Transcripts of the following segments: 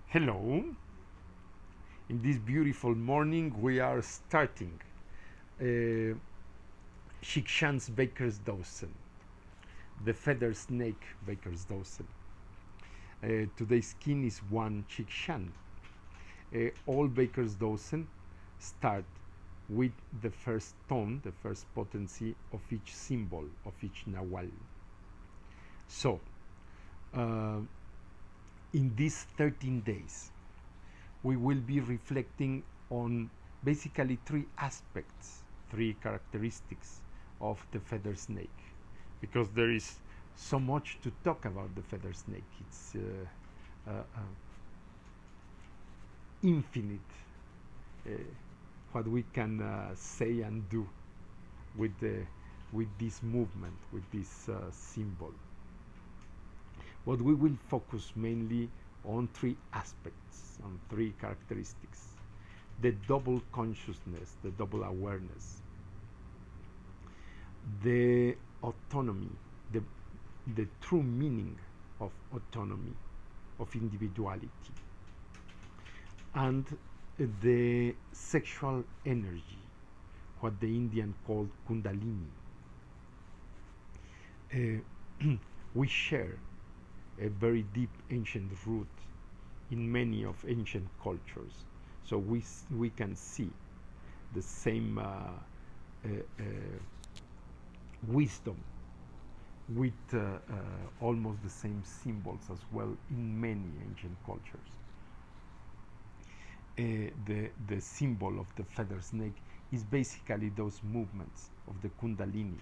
Hello. In this beautiful morning, we are starting uh, Chicchan's Baker's Dozen, the feather snake Baker's Dozen. Today's skin is one Chicchan. All Baker's Dozen start with the first tone, the first potency of each symbol, of each Nahual. So, uh, in these 13 days, we will be reflecting on basically three aspects, three characteristics of the feather snake, because there is so much to talk about the feather snake. It's infinite what we can say and do with this movement, with this symbol. But we will focus mainly on three aspects, on three characteristics: the double consciousness, the double awareness, the autonomy, the true meaning of autonomy, of individuality, and the sexual energy, what the Indian called Kundalini. We share a very deep ancient root in many of ancient cultures, so we can see the same wisdom with almost the same symbols as well in many ancient cultures. The symbol of the feather snake is basically those movements of the Kundalini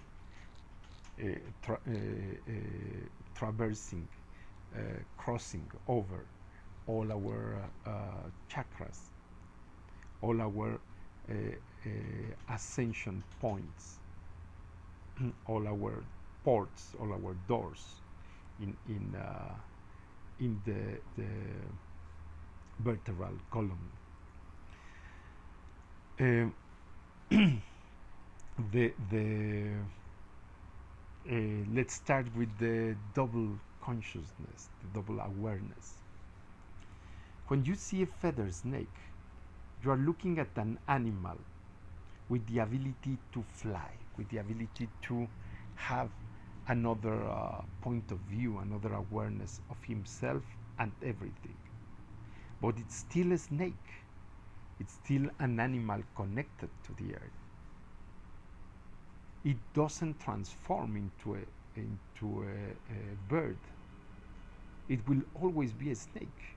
traversing, crossing over all our chakras, all our ascension points, all our ports, all our doors in the vertebral column. Let's start with the double consciousness, the double awareness. When you see a feather snake, you are looking at an animal with the ability to fly, with the ability to have another point of view, another awareness of himself and everything. But it's still a snake. It's still an animal connected to the earth. It doesn't transform into a bird. It will always be a snake.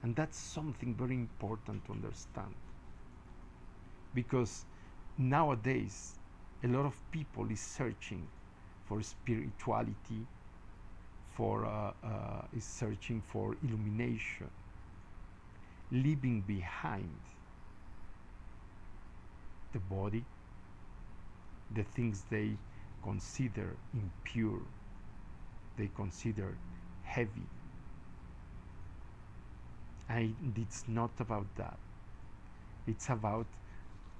And that's something very important to understand. Because nowadays, a lot of people is searching for spirituality, is searching for illumination, leaving behind the body, the things they consider impure, they consider heavy. And it's not about that. It's about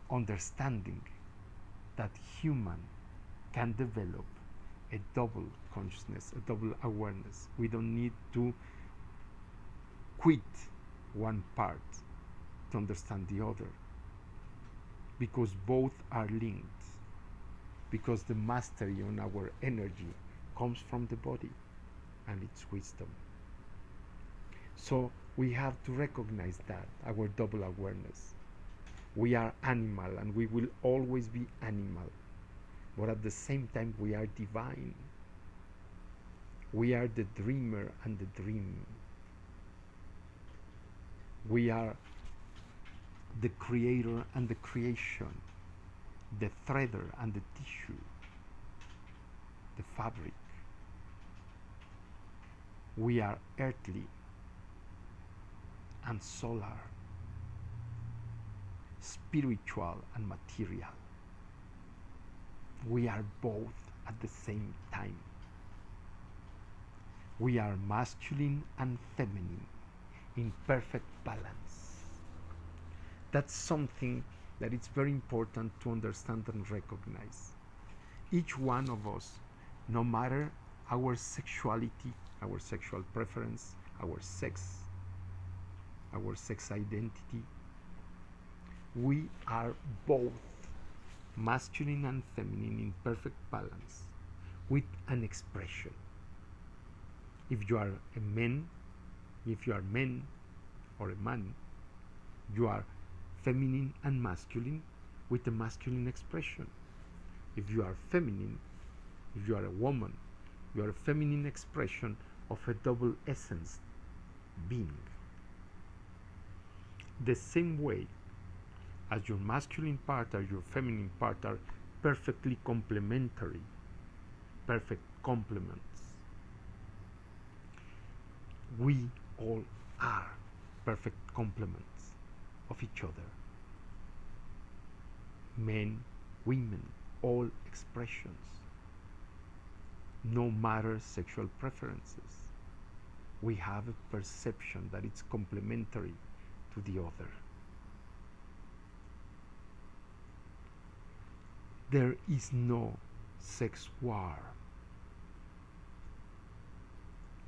understanding that human can develop a double consciousness, a double awareness. We don't need to quit one part to understand the other, because both are linked, because the mastery on our energy comes from the body and its wisdom. So we have to recognize that, our double awareness. We are animal and we will always be animal, but at the same time we are divine. We are the dreamer and the dream. We are the creator and the creation, the threader and the tissue, the fabric. We are earthly and solar, spiritual and material. We are both at the same time. We are masculine and feminine in perfect balance. That's something that it's very important to understand and recognize. Each one of us, no matter our sexuality, our sexual preference, our sex, our sex identity. We are both masculine and feminine in perfect balance with an expression. If you are a man, if you are man or a man, you are feminine and masculine with a masculine expression. If you are feminine, if you are a woman, you are a feminine expression of a double essence being. The same way as your masculine part and your feminine part are perfectly complementary, perfect complements, we all are perfect complements of each other. Men, women, all expressions, no matter sexual preferences. We have a perception that it's complementary to the other. There is no sex war.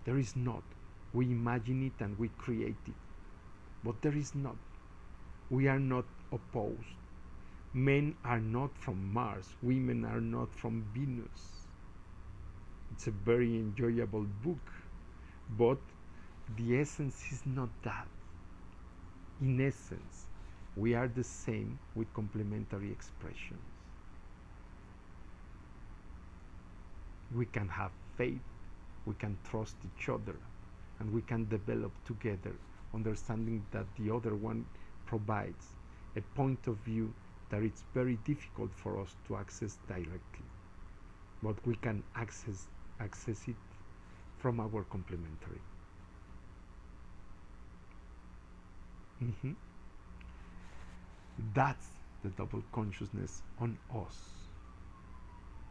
There is not. We imagine it and we create it. But there is not. We are not opposed. Men are not from Mars. Women are not from Venus. It's a very enjoyable book. But the essence is not that. In essence, we are the same with complementary expressions. We can have faith, we can trust each other, and we can develop together, understanding that the other one provides a point of view that it's very difficult for us to access directly, but we can access it from our complementary. That's the double consciousness on us.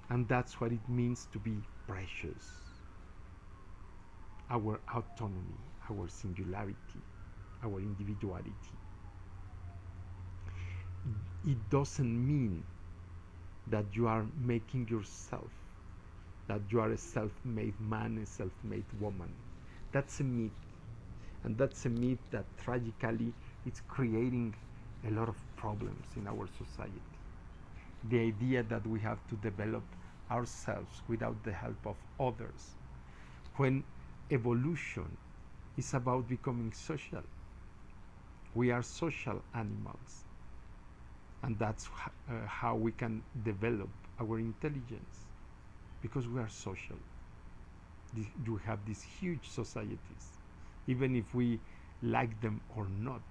And that's what it means to be precious. Our autonomy, our singularity, our individuality. It doesn't mean that you are making yourself, that you are a self-made man, a self-made woman. That's a myth. And that's a myth that tragically it's creating a lot of problems in our society. The idea that we have to develop ourselves without the help of others, when evolution is about becoming social. We are social animals, and that's how we can develop our intelligence, because we are social. You have these huge societies, even if we like them or not,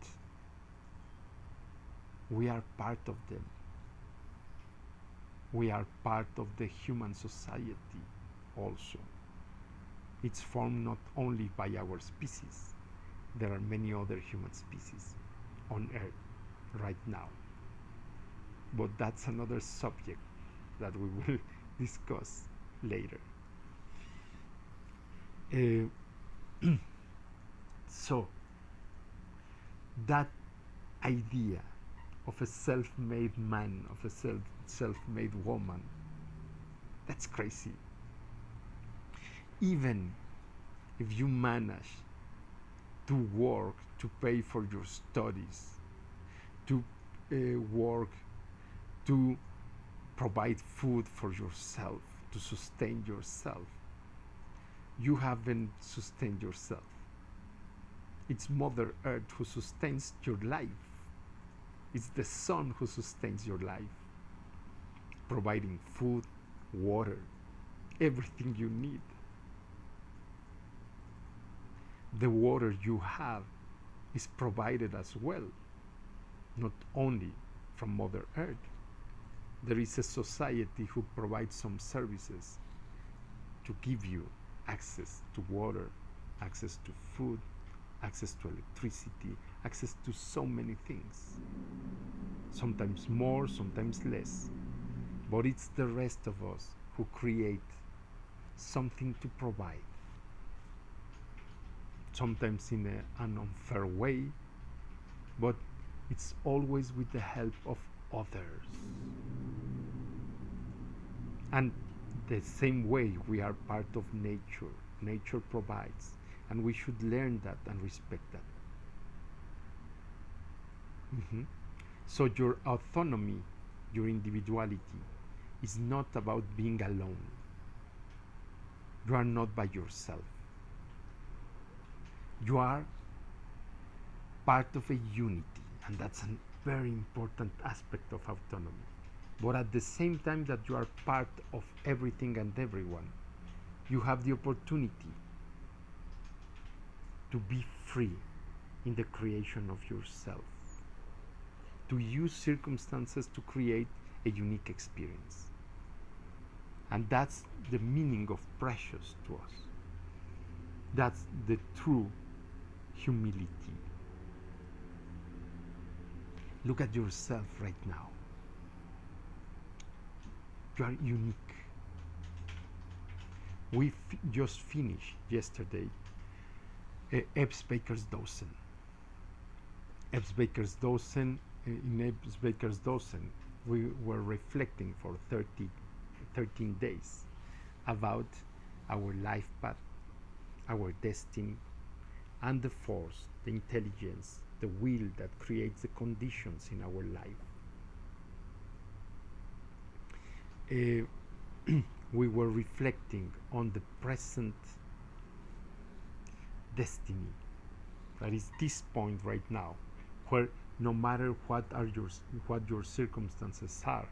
we are part of them. We are part of the human society also. It's formed not only by our species. There are many other human species on Earth right now. But that's another subject that we will discuss later. So, that idea of a self-made man, of a self-made woman, that's crazy. Even if you manage to work, to pay for your studies, to work, to provide food for yourself, to sustain yourself, you haven't sustained yourself. It's Mother Earth who sustains your life. It's the sun who sustains your life, providing food, water, everything you need. The water you have is provided as well, not only from Mother Earth. There is a society who provides some services to give you access to water, access to food, access to electricity, access to so many things. Sometimes more, sometimes less. But it's the rest of us who create something to provide. Sometimes in an unfair way, but it's always with the help of others. And the same way we are part of nature. Nature provides, and we should learn that and respect that. So your autonomy, your individuality, is not about being alone. You are not by yourself. You are part of a unity, and that's a very important aspect of autonomy. But at the same time that you are part of everything and everyone, you have the opportunity to be free in the creation of yourself, to use circumstances to create a unique experience. And that's the meaning of precious to us. That's the true humility. Look at yourself right now. You are unique. We just finished yesterday Ebbs Baker's Dozen. Ebbs Baker's Dozen, in Ebbs Baker's Dozen, we were reflecting for 13 days about our life path, our destiny, and the force, the intelligence, the will that creates the conditions in our life. We were reflecting on the present destiny, that is this point right now, where no matter what your circumstances are,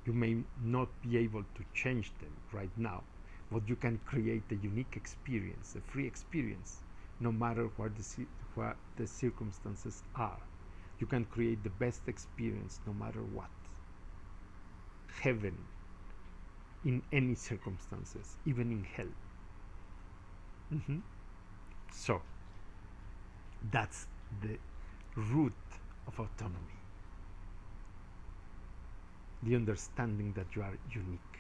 you may not be able to change them right now, but you can create a unique experience, a free experience, no matter what the circumstances are. You can create the best experience no matter what. Heaven in any circumstances, even in hell. So that's the root of autonomy. The understanding that you are unique,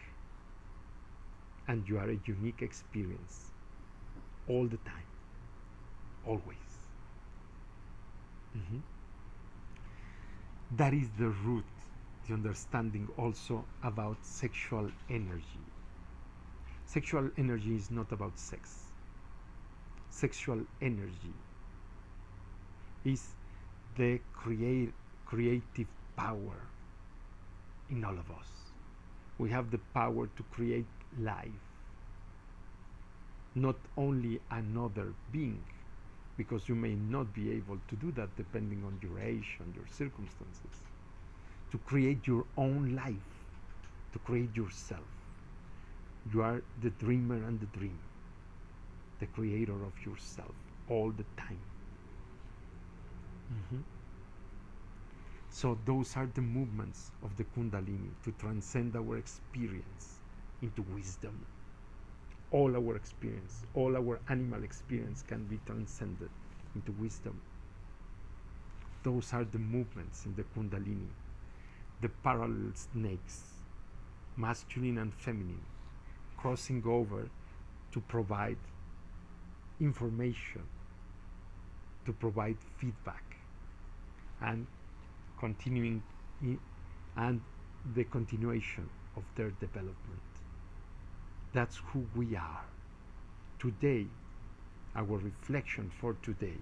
and you are a unique experience all the time, always. That is the root, the understanding also about sexual energy. Sexual energy is not about sex. Sexual energy is the creative power in all of us. We have the power to create life, not only another being, because you may not be able to do that depending on your age and your circumstances. To create your own life, to create yourself. You are the dreamer and the dream, the creator of yourself all the time. So those are the movements of the Kundalini to transcend our experience into wisdom. All our experience, all our animal experience can be transcended into wisdom. Those are the movements in the Kundalini. The parallel snakes, masculine and feminine, crossing over to provide information, to provide feedback, and continuing and the continuation of their development. That's who we are. Today, our reflection for today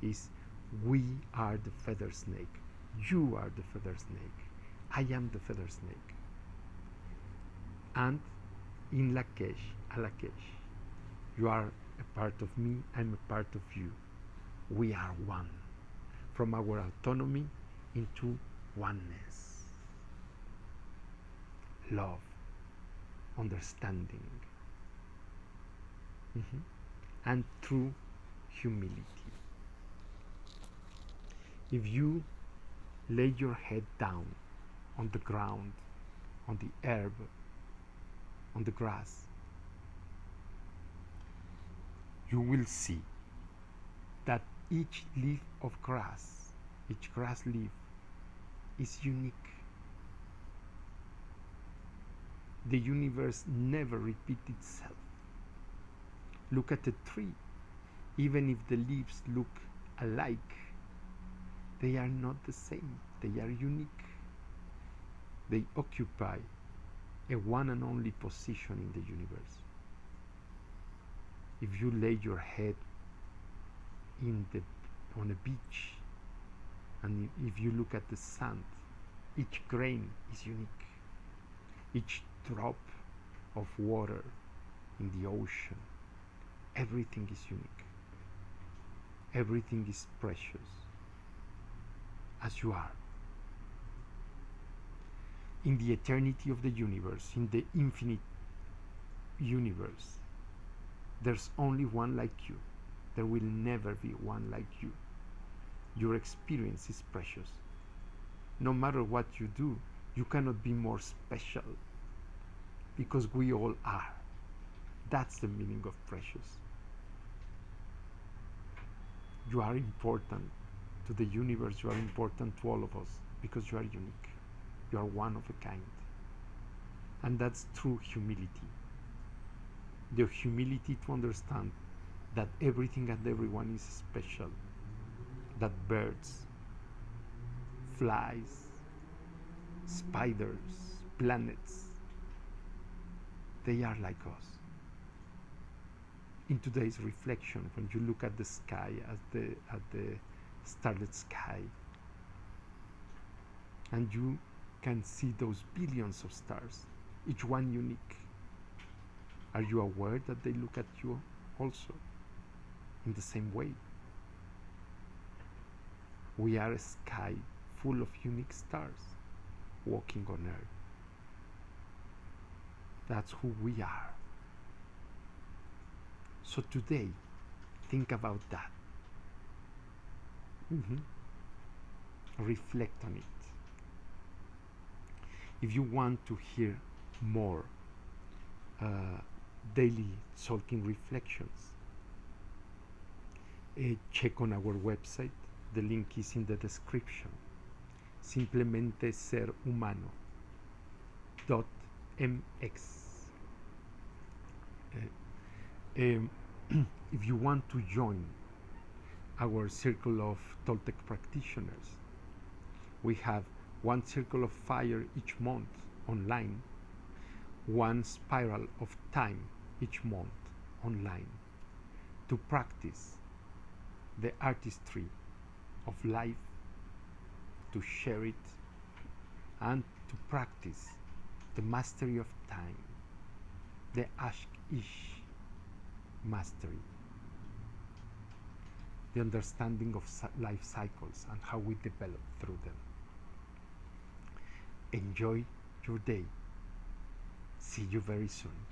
is we are the feather snake. You are the feather snake. I am the feather snake. And in Lakesh, Alakesh, you are a part of me, I'm a part of you. We are one. From our autonomy into oneness. Love, understanding, and true humility. If you lay your head down on the ground, on the herb, on the grass, you will see that each leaf of grass, each grass leaf is unique. The universe never repeats itself. Look at a tree. Even if the leaves look alike, they are not the same. They are unique. They occupy a one and only position in the universe. If you lay your head on a beach, and if you look at the sand, each grain is unique. Each drop of water in the ocean, everything is unique. Everything is precious, as you are. In the eternity of the universe, in the infinite universe, there's only one like you. There will never be one like you. Your experience is precious. No matter what you do, you cannot be more special, because we all are. That's the meaning of precious. You are important to the universe, you are important to all of us, because you are unique. You are one of a kind. And that's true humility. The humility to understand that everything and everyone is special. That birds, flies, spiders, planets, they are like us. In today's reflection, when you look at the sky, at the starlit sky, and you can see those billions of stars, each one unique, are you aware that they look at you also in the same way? We are a sky full of unique stars walking on earth. That's who we are. So today, think about that. Reflect on it. If you want to hear more daily Tzolkin reflections, check on our website. The link is in the description. Simplemente ser humano.mx. If you want to join our circle of Toltec practitioners, we have one circle of fire each month online, one spiral of time each month online, to practice the artistry of life, to share it, and to practice the mastery of time, the Ash-Ish mastery, the understanding of life cycles and how we develop through them. Enjoy your day. See you very soon.